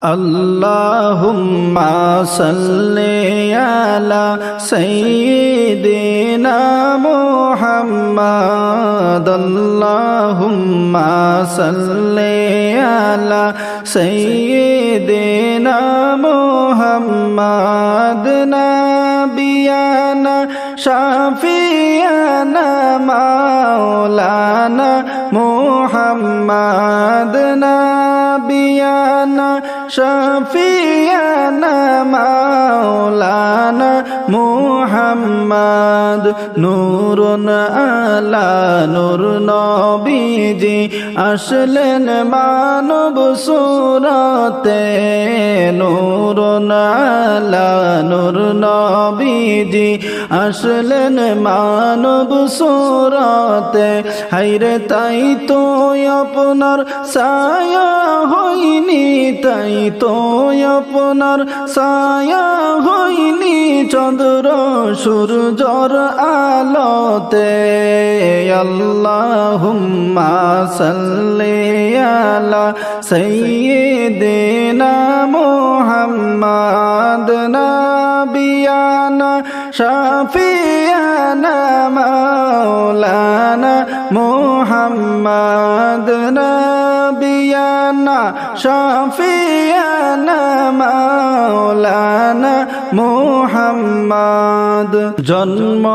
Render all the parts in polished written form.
আল্লাহুম্মা সাল্লি আলা সাইয়্যিদিনা মুহাম্মাদ আল্লাহুম্মা সাল্লি আলা সাইয়্যিদিনা মুহাম্মাদ নাবিয়ানা শাফিয়ানা মাওলানা মুহাম্মাদ নাবিয়ানা শাফিয়ানা মাওলানা মুহাম্মদ নূরুন আলা নূর নবীজি আসলেন মানব সুরতে নূরুন আলা নূর নবীজি আসলেন মানব সুরতে হায়রে তাই তো আপনার ছায়া হইনি তাই তো আপনার ছায়া হইনি চন্দ্র সূর্যর আলোতে আল্লাহুম্মা সাল্লি আলা সাইয়্যিদিনা মুহাম্মাদ নাবিয়ানা শাফিয়ানা মাওলানা মুহাম্মাদ নাবিয়ানা শাফিয়ানা মাওলানা মুহাম্মদ জন্ম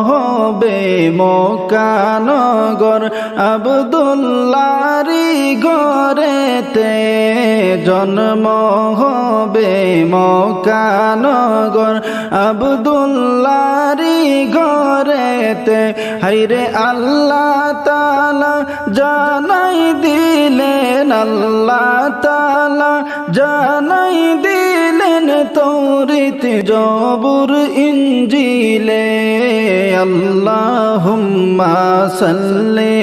হবে মক্কা নগর আব্দুল্লাহরি ঘরেতে জন্ম হবে মক্কা নগর আব্দুল্লাহরি ঘরেতে হায়রে আল্লাহ তাআলা জানাই দিলেন আল্লাহ তাআলা জানাই দিলেন তৌরাত জবুর ইনজিলে আল্লাহুম্মা সাল্লি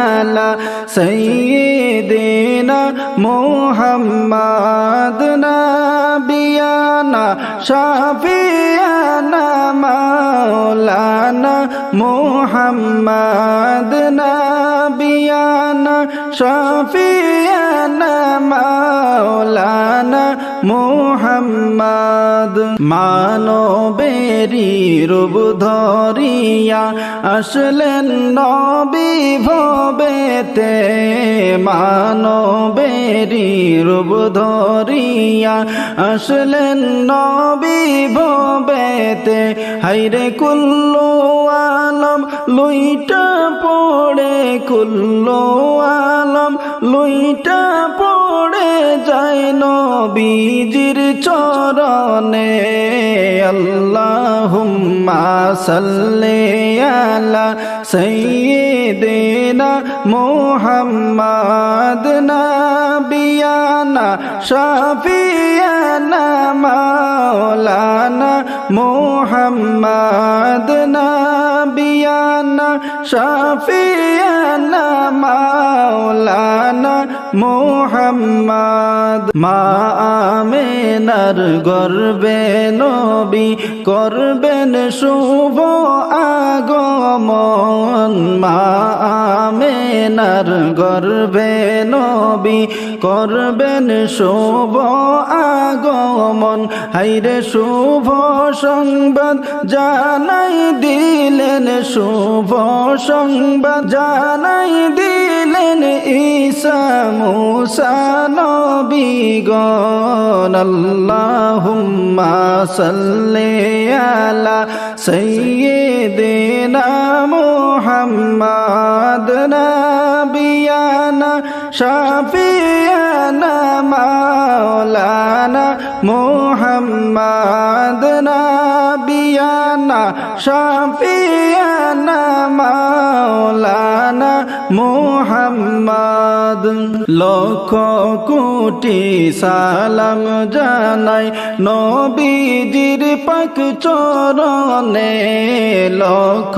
আলা সাইয়্যিদিনা মুহাম্মাদ নাবিয়ানা শাফিয়ানা মাওলানা মুহাম্মাদ নাবিয়ানা শাফিয়ানা মাওলানা মুহাম্মদ মানবেরি রূপ ধরিয়া আসলেন নবী ভবেতে মানবেরি রূপ ধরিয়া আসলেন নবী ভবেতে হায়রে কুল্লু আলম লুইটা পড়ে কুল্লু আলম লুইটা পড়ে যায় নবীজির চরণে আল্লাহুম্মা সাল্লি আলা সাইয়্যিদিনা মুহাম্মাদ নাবিয়ানা শাফিয়ানা মাওলানা মুহাম্মাদ নাবিয়ানা শাফিয়ানা মাওলানা মুহাম্মদ মা আমেনার গর্বে নবী করবেন শুভ আগমন মা আমেনার গর্বে নবী করবেন শুভ আগমন হায়রে শুভ সংবাদ জানাই দিলেন শুভ সংবাদ জানাই দিলেন ঈসা মুসা নবীগণ আল্লাহুম্মা সাল্লি আলা সাইয়্যিদিনা মুহাম্মাদ নাবিয়ানা শাফিয়ানা মাওলানা মুহাম্মাদ নাবিয়ানা শাফিয়ানা মাওলানা মুহাম্মদ লক্ষ কোটি সালাম জানাই নবীজির পাক চরণে লক্ষ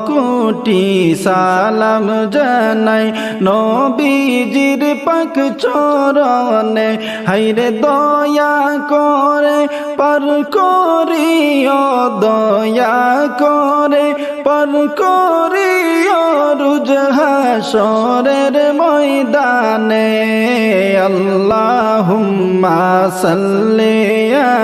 কোটি সালাম জানাই নবীজির পাক চরণে হাইরে দয়া করে পার করিও, দয়া করে পার করিও রোজ হাশরের ময়দানে। আল্লাহুম্মা সাল্লি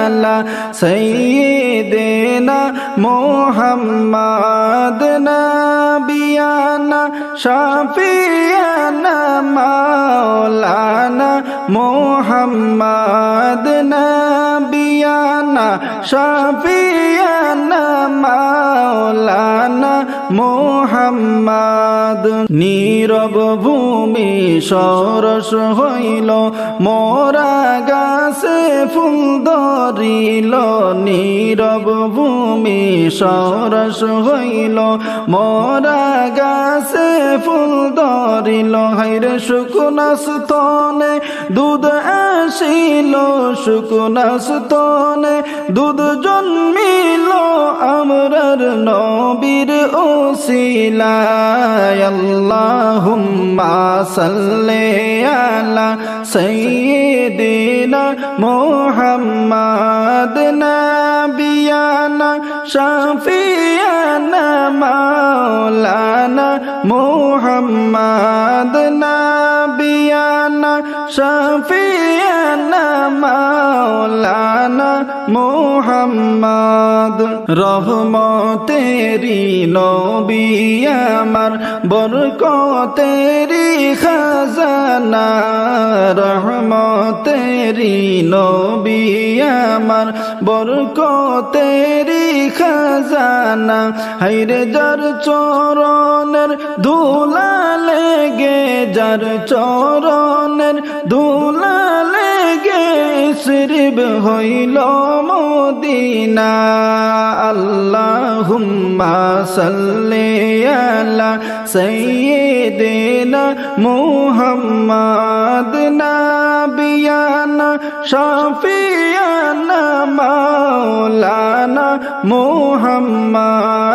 আলা সাইয়্যিদিনা মুহাম্মাদ নাবিয়ানা শাফিয়ানা মাওলানা মুহাম্মাদ নাবিয়ানা শাফিয়ানা মাওলানা মুহাম্মাদ। নীরব ভূমি সরস হইল, মোরা গাছে ফুল ধরিল। নীরব ভূমি সরস হইল, মোরা গাছে ফুল ধরিল। হাইরে শুকনা স্তনে দুধ আসিল, শুকনা স্তনে দুধ জন্মিল আমরার নবীর ওসিলায়। আল্লাহুম্মা সাল্লি আলা সাইয়্যিদিনা মুহাম্মাদ নাবিয়ানা শাফিয়ানা মাওলানা মুহাম্মাদ নাবিয়ানা শাফিয়ানা মাওলানা মুহাম্মাদ। রহমতেরি নবী আমার বরকতেরি খাজানা, রহমতেরি নবী আমার বরকতেরি খাজানা। হাইরে যার চরণের ধুলা লেগে, যার চরণের ধুলা লেগে সিরব হইল মদিনা। আল্লাহুম্মা সাল্লি আলা সাইয়্যিদিনা মুহাম্মাদ নাবিয়ানা শাফিয়ানা মাওলানা মুহাম্মাদ।